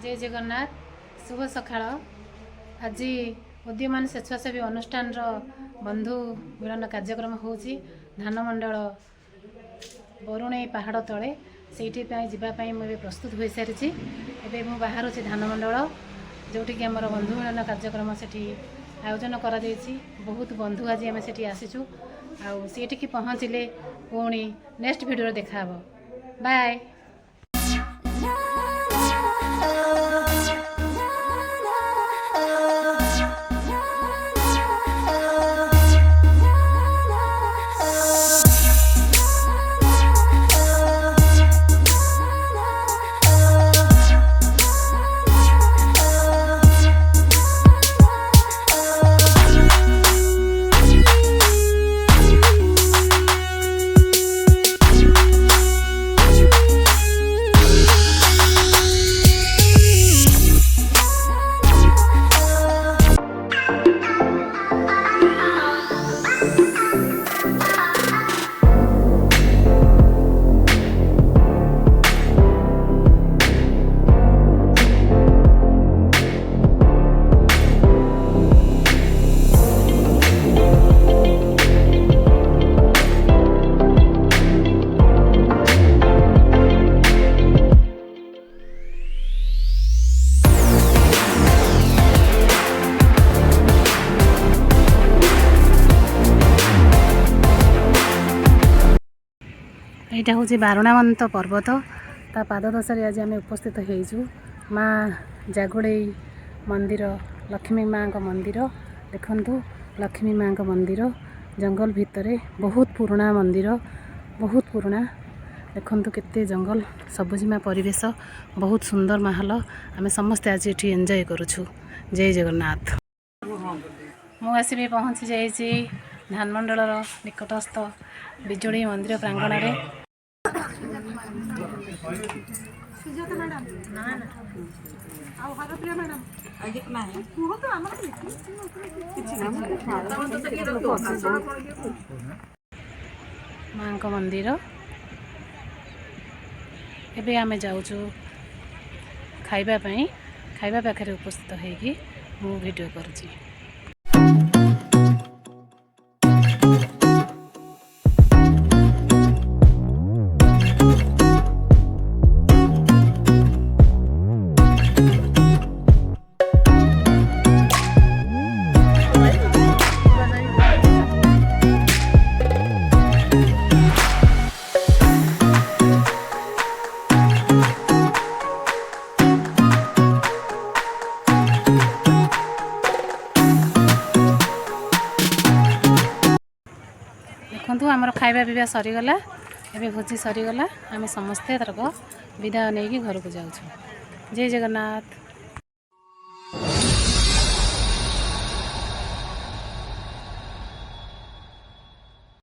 जय जगन्नाथ शुभ सकाळ। आज उदीयमान स्वेच्छासेवी अनुष्ठान बंधु मिलन कार्यक्रम होची धानमंडल बरुणई पहाड़ तले से जावाई मुझे प्रस्तुत हो सारी। एवं बाहर धानमंडल जोटिक आम बंधु मिलन कार्यक्रम से आयोजन कर बहुत बंधु आज आम से आसीचु आठ पहुँचले पुणी नेक्स्ट वीडियो देखा बाय। यहाँ हूँ बारुणावंत पर्वत ता पाददशा आज आम उपस्थित होइछु। माँ जागुड़े मंदिर लक्ष्मी माँ का मंदिर देखंतु लक्ष्मी माँ का मंदिर जंगल भितर बहुत पुराना मंदिर बहुत पुराना देखंतु केते जंगल सबुजिमा परिवेश बहुत सुंदर माहौल आम समस्ते आज ये एंजॉय करुछु। जय जगन्नाथ। मुझे पहुँची जाइए धानमंडल निकटस्थ बिजुड़ी मंदिर प्रांगण में। माँ का मंदिर एबे आमे जाऊचु खाइबा पाखे उपस्थित होगी मु वीडियो करुची। देखु आमर खाଇବା पीवा सरीगला एबे भोजी सरीगला आम समस्ते तरक विदा नहीं घर को जाऊँ। जय जगन्नाथ।